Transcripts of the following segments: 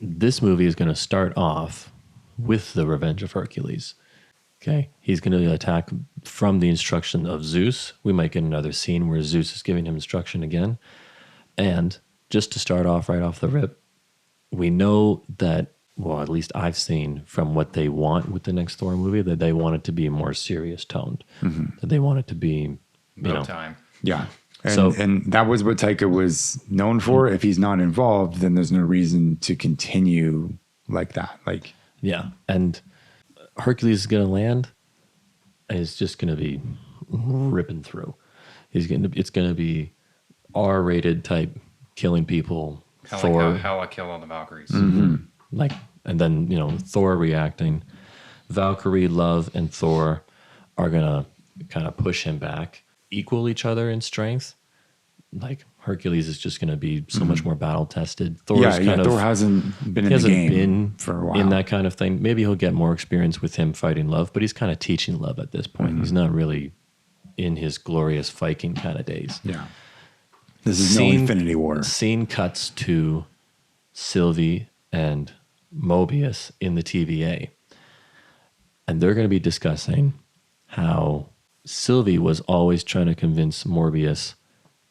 this movie is going to start off with the revenge of Hercules. Okay. He's going to attack from the instruction of Zeus. We might get another scene where Zeus is giving him instruction again. And just to start off right off the rip, we know that, well, at least I've seen from what they want with the next Thor movie, that they want it to be more serious toned. That they want it to be, time. Yeah. And that was what Taika was known for. If he's not involved, then there's no reason to continue like that. Like, yeah. And Hercules is going to land and it's just going to be ripping through. It's going to be R-rated type killing people. Thor. Like how I kill all the Valkyries. Like, and then, Thor reacting. Valkyrie, Love, and Thor are going to kind of push him back, equal each other in strength. Like Hercules is just going to be so much more battle tested. Thor hasn't been in the game for a while. In that kind of thing. Maybe he'll get more experience with him fighting Love, but he's kind of teaching Love at this point. He's not really in his glorious Viking kind of days. Yeah. This is no Infinity War. Scene cuts to Sylvie and Mobius in the TVA. And they're going to be discussing how Sylvie was always trying to convince Morbius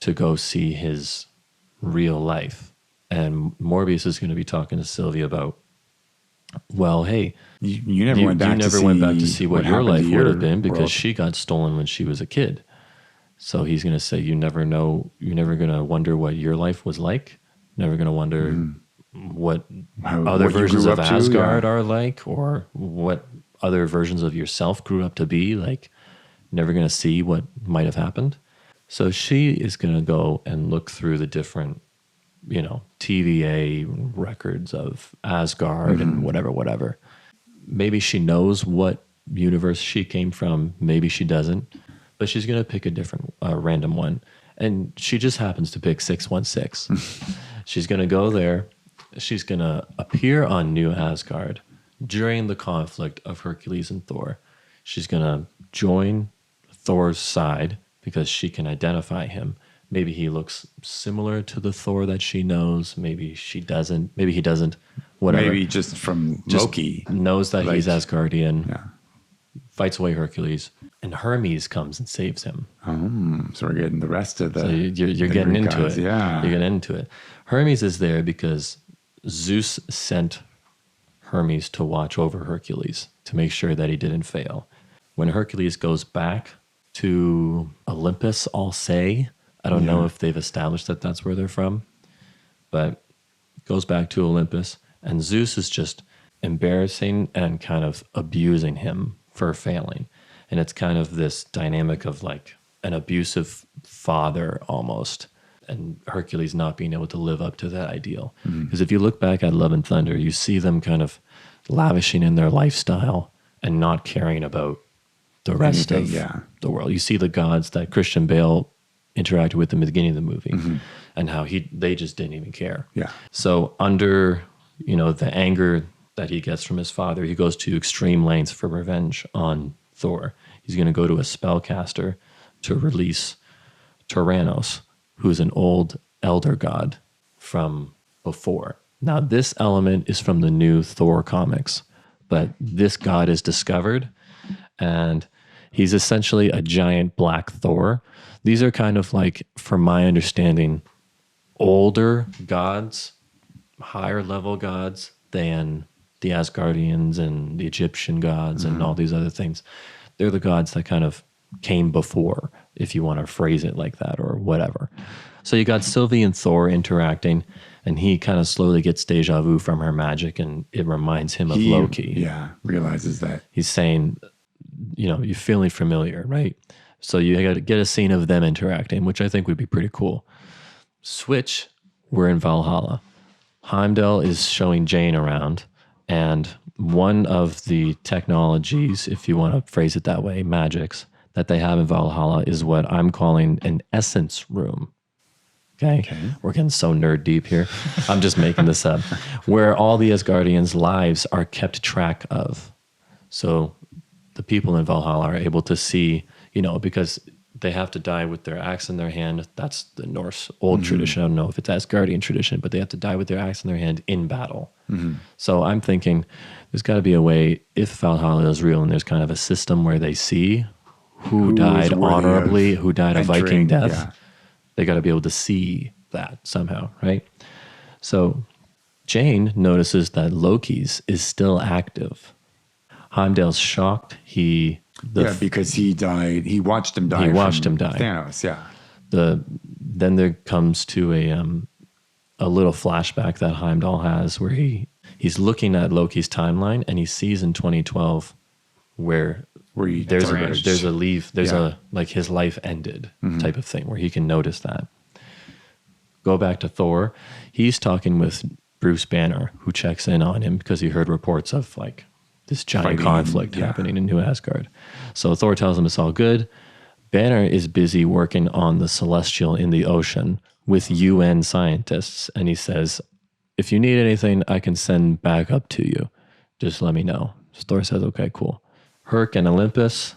to go see his real life. And Morbius is going to be talking to Sylvie about, well, hey, you never went back to see what your life would have been because she got stolen when she was a kid. So he's going to say, you never know, you're never going to wonder what your life was like. Never going to wonder what other versions of Asgard are like, or what other versions of yourself grew up to be like. Never going to see what might have happened. So she is going to go and look through the different, TVA records of Asgard and whatever. Maybe she knows what universe she came from. Maybe she doesn't. But she's going to pick a different random one. And she just happens to pick 616. She's going to go there. She's going to appear on New Asgard during the conflict of Hercules and Thor. She's going to join Thor's side because she can identify him. Maybe he looks similar to the Thor that she knows. Maybe she doesn't. Maybe he doesn't. Whatever. Maybe just from Loki. Knows that he's Asgardian. Yeah. Fights away Hercules. And Hermes comes and saves him. So we're getting the rest of the... So you're getting into guys. it. Yeah. You're getting into it. Hermes is there because Zeus sent Hermes to watch over Hercules to make sure that he didn't fail. When Hercules goes back to Olympus, I'll say, I don't know if they've established that that's where they're from, but goes back to Olympus, and Zeus is just embarrassing and kind of abusing him for failing. And it's kind of this dynamic of like an abusive father almost, and Hercules not being able to live up to that ideal. Because if you look back at Love and Thunder, you see them kind of lavishing in their lifestyle and not caring about the rest of the world. You see the gods that Christian Bale interacted with in the beginning of the movie and how they just didn't even care. Yeah. So under, the anger that he gets from his father, he goes to extreme lengths for revenge on Thor. He's going to go to a spellcaster to release Tyrannos, who's an old elder god from before. Now, this element is from the new Thor comics, but this god is discovered, and he's essentially a giant black Thor. These are kind of like, from my understanding, older gods, higher level gods than the Asgardians and the Egyptian gods and all these other things. They're the gods that kind of came before, if you want to phrase it like that or whatever. So you got Sylvie and Thor interacting, and he kind of slowly gets deja vu from her magic, and it reminds him of Loki. Yeah, realizes that. He's saying, you're feeling familiar, right? So you got to get a scene of them interacting, which I think would be pretty cool. Switch, we're in Valhalla. Heimdall is showing Jane around, and one of the technologies, if you want to phrase it that way, magics, that they have in Valhalla is what I'm calling an essence room. Okay? We're getting so nerd deep here. I'm just making this up. Where all the Asgardians' lives are kept track of. So the people in Valhalla are able to see, because they have to die with their axe in their hand. That's the Norse old tradition. I don't know if it's Asgardian tradition, but they have to die with their axe in their hand in battle. So I'm thinking there's got to be a way, if Valhalla is real and there's kind of a system where they see who died honorably, who died a Viking death, they got to be able to see that somehow, right? So Jane notices that Loki's is still active. Heimdall's shocked. Because he died. He watched him die. He watched him die. Thanos, yeah. Then there comes to a little flashback that Heimdall has where he's looking at Loki's timeline and he sees in 2012 where there's a like his life ended type of thing where he can notice that. Go back to Thor. He's talking with Bruce Banner, who checks in on him because he heard reports of like this giant conflict happening in New Asgard. So Thor tells him it's all good. Banner is busy working on the Celestial in the ocean with UN scientists. And he says, if you need anything, I can send back up to you. Just let me know. So Thor says, okay, cool. Herc and Olympus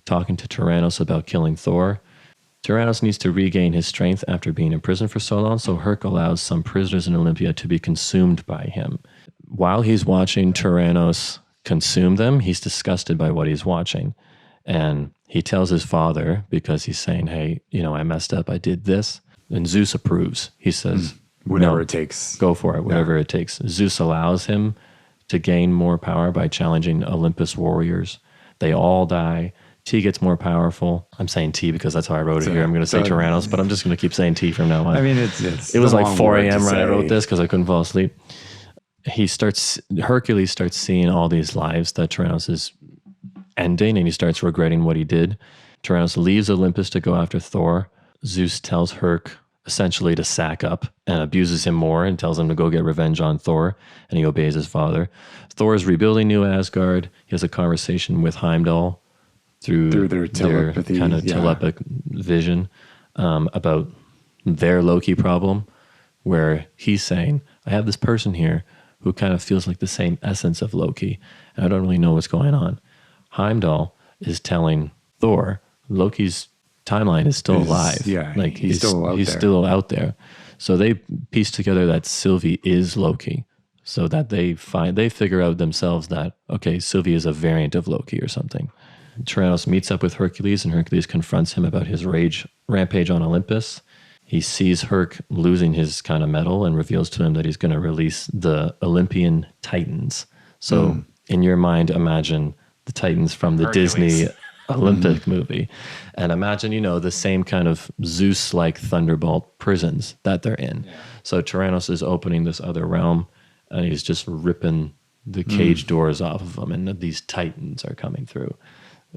talking to Tyrannos about killing Thor. Tyrannos needs to regain his strength after being in prison for so long, so Herc allows some prisoners in Olympia to be consumed by him. While he's watching Tyrannos consume them, he's disgusted by what he's watching. And he tells his father, because he's saying, hey, I messed up, I did this. And Zeus approves. He says, whatever it takes. Go for it, whatever it takes. Zeus allows him to gain more power by challenging Olympus warriors. They all die. T gets more powerful. I'm saying T because that's how I wrote it here. I'm going to say Tyrannos, but I'm just going to keep saying T from now on. I mean, it was like 4 a.m. when I wrote this because I couldn't fall asleep. Hercules starts seeing all these lives that Tyrannos is ending, and he starts regretting what he did. Tyrannos leaves Olympus to go after Thor. Zeus tells Herc essentially to sack up and abuses him more and tells him to go get revenge on Thor, and he obeys his father. Thor is rebuilding New Asgard. He has a conversation with Heimdall through their telepathy, kind of telepathic vision about their Loki problem, where he's saying, I have this person here who kind of feels like the same essence of Loki, and I don't really know what's going on. Heimdall is telling Thor, Loki's timeline is still alive. Yeah, like he's still out there. So they piece together that Sylvie is Loki, so that they figure out themselves that, okay, Sylvie is a variant of Loki or something. Tyrannos meets up with Hercules, and Hercules confronts him about his rampage on Olympus. He sees Herc losing his kind of mettle and reveals to him that he's going to release the Olympian Titans. So in your mind, imagine the Titans from the Hercules. Disney Olympic movie. And imagine, the same kind of Zeus-like Thunderbolt prisons that they're in. Yeah. So Tyrannos is opening this other realm, and he's just ripping the cage doors off of them, and these Titans are coming through.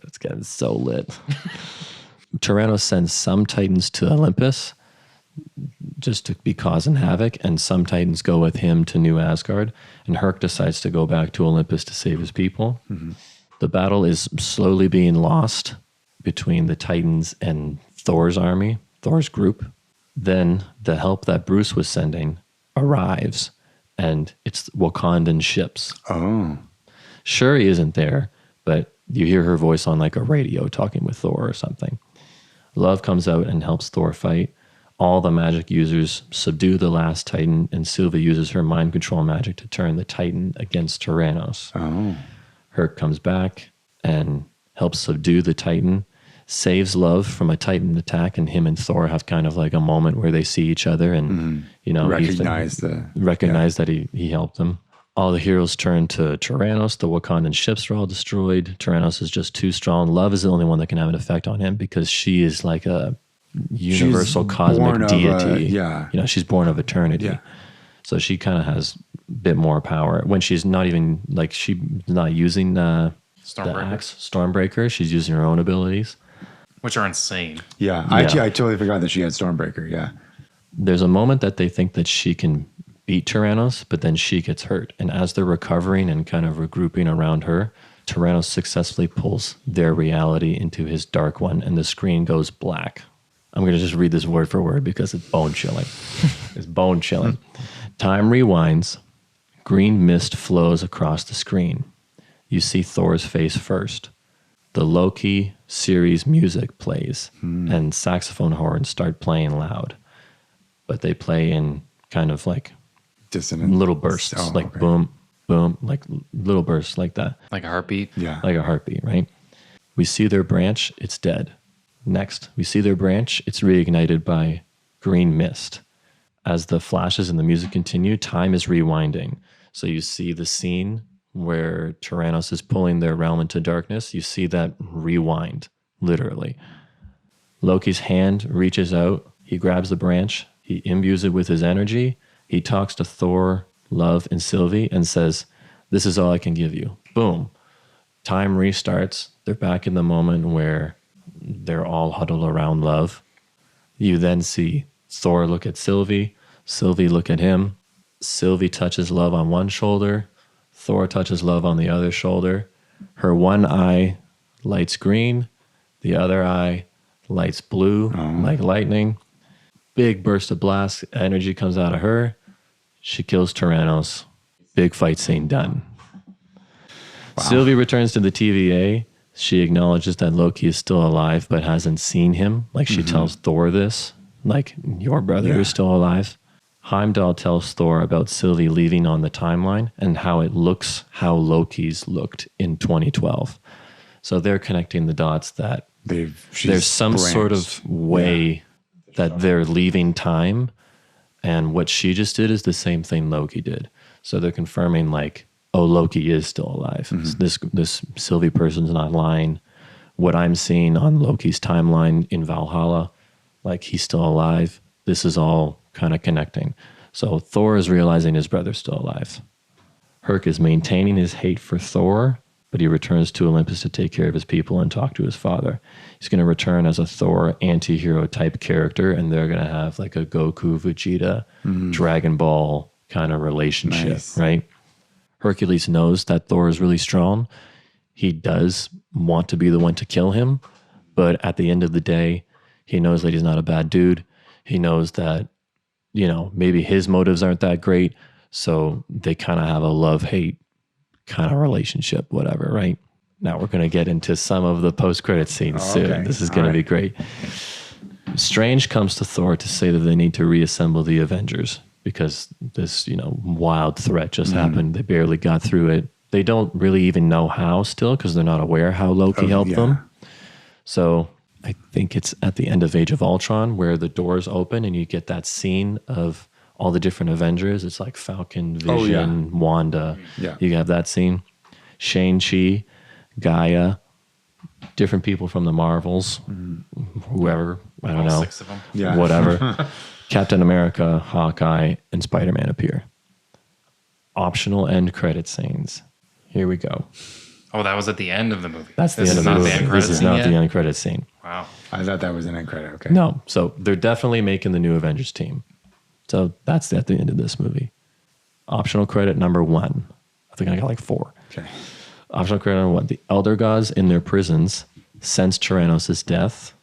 It's getting so lit. Tyrannos sends some Titans to Olympus just to be causing havoc, and some Titans go with him to New Asgard, and Herc decides to go back to Olympus to save his people. The battle is slowly being lost between the Titans and Thor's army, Thor's group. Then the help that Bruce was sending arrives, and it's Wakandan ships. Oh. Shuri isn't there, but you hear her voice on like a radio talking with Thor or something. Love comes out and helps Thor fight. All the magic users subdue the last Titan, and Sylvie uses her mind control magic to turn the Titan against Tyrannos. Oh. Herc comes back and helps subdue the Titan, saves Love from a Titan attack, and him and Thor have kind of like a moment where they see each other and, recognize that he helped them. All the heroes turn to Tyrannos. The Wakandan ships are all destroyed. Tyrannos is just too strong. Love is the only one that can have an effect on him because she is like a universal cosmic deity. She's born of eternity. Yeah. So she kind of has a bit more power when she's not even like she's not using the axe Stormbreaker. She's using her own abilities, which are insane. Yeah, I totally forgot that she had Stormbreaker. Yeah, there's a moment that they think that she can beat Tyrannos, but then she gets hurt, and as they're recovering and kind of regrouping around her, Tyrannos successfully pulls their reality into his dark one, and the screen goes black. I'm going to just read this word for word because it's bone chilling. It's bone chilling. Time rewinds. Green mist flows across the screen. You see Thor's face first. the Loki series music plays and saxophone horns start playing loud, but they play in kind of like Dissonant. little bursts, like boom, boom, like little bursts like that. Like a heartbeat. Yeah. Like a heartbeat, right? We see their branch, it's dead. Next, we see their branch, it's reignited by green mist. As the flashes and the music continue, time is rewinding. So you see the scene where Tyrannos is pulling their realm into darkness. You see that rewind, literally. Loki's hand reaches out. He grabs the branch. He imbues it with his energy. He talks to Thor, Love, and Sylvie and says, "This is all I can give you." Boom. Time restarts. They're back in the moment where they're all huddled around Love. You then see Thor look at Sylvie. Sylvie look at him. Sylvie touches Love on one shoulder. Thor touches Love on the other shoulder. Her one eye lights green. The other eye lights blue, like lightning. Big burst of blast energy comes out of her. She kills Tyrannos. Big fight scene done. Wow. Sylvie returns to the TVA. She acknowledges that Loki is still alive, but hasn't seen him. Like she tells Thor this, like your brother is still alive. Heimdall tells Thor about Sylvie leaving on the timeline and how it looks how Loki's looked in 2012. So they're connecting the dots that there's some sort of way that they're leaving time, and what she just did is the same thing Loki did. So they're confirming like, oh, Loki is still alive. This Sylvie person's not lying. What I'm seeing on Loki's timeline in Valhalla, like he's still alive. This is all kind of connecting. So Thor is realizing his brother's still alive. Herc is maintaining his hate for Thor, but he returns to Olympus to take care of his people and talk to his father. He's going to return as a Thor anti-hero type character, and they're going to have like a Goku, Vegeta, Dragon Ball kind of relationship, right? Hercules knows that Thor is really strong. He does want to be the one to kill him, but at the end of the day, he knows that he's not a bad dude. He knows that, you know, maybe his motives aren't that great, so they kind of have a love-hate kind of relationship, whatever, right? Now we're going to get into some of the post-credit scenes soon. Okay. This is going to be great. Strange comes to Thor to say that they need to reassemble the Avengers because this, you know, wild threat just happened. They barely got through it. They don't really even know how still because they're not aware how Loki helped them. So I think it's at the end of Age of Ultron where the doors open and you get that scene of all the different Avengers. It's like Falcon, Vision, Wanda. Yeah. You have that scene. Shang-Chi, Gaia, different people from the Marvels, whoever, I don't know. 6 of them. Whatever. Captain America, Hawkeye, and Spider-Man appear. Optional end credit scenes. Here we go. Oh, that was at the end of the movie. That's the end of the movie. This is not the end credit scene. Wow. I thought that was an end credit. Okay. No. So they're definitely making the new Avengers team. So that's at the end of this movie. Optional credit number 1. I think I got like 4. Okay. Optional credit number 1. The Elder Gods in their prisons sense Tyrannos' death.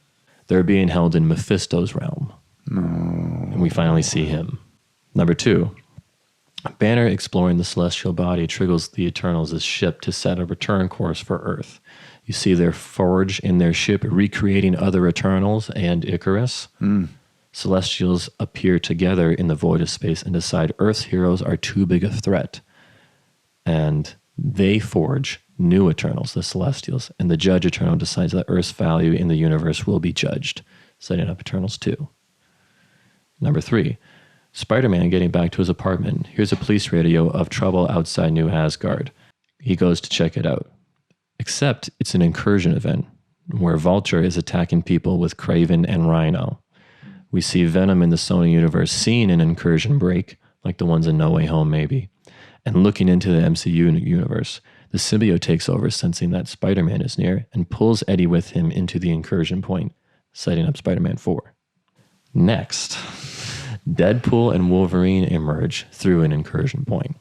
They're being held in Mephisto's realm. No. And we finally see him. Number 2. Banner exploring the celestial body triggers the Eternals' ship to set a return course for Earth. You see their forge in their ship recreating other Eternals and Icarus. Celestials appear together in the void of space and decide Earth's heroes are too big a threat. And they forge new Eternals, the Celestials, and the Judge Eternal decides that Earth's value in the universe will be judged, setting up Eternals 2. Number 3, Spider-Man getting back to his apartment. Here's a police radio of trouble outside New Asgard. He goes to check it out. Except it's an incursion event where Vulture is attacking people with Kraven and Rhino. We see Venom in the Sony universe seeing an incursion break, like the ones in No Way Home maybe, and looking into the MCU universe. The symbiote takes over, sensing that Spider-Man is near, and pulls Eddie with him into the incursion point, setting up Spider-Man 4. Next, Deadpool and Wolverine emerge through an incursion point.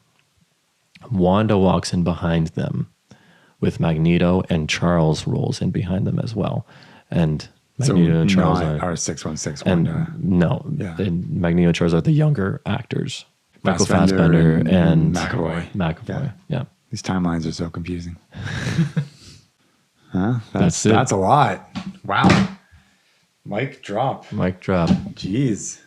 Wanda walks in behind them, with Magneto and Charles rolls in behind them as well. And Magneto and Charles are 616 Wanda. And Magneto and Charles are the younger actors. Michael Fassbender and McAvoy. Yeah. These timelines are so confusing. Huh? That's it. That's a lot. Wow. Mic drop. Mic drop. Jeez.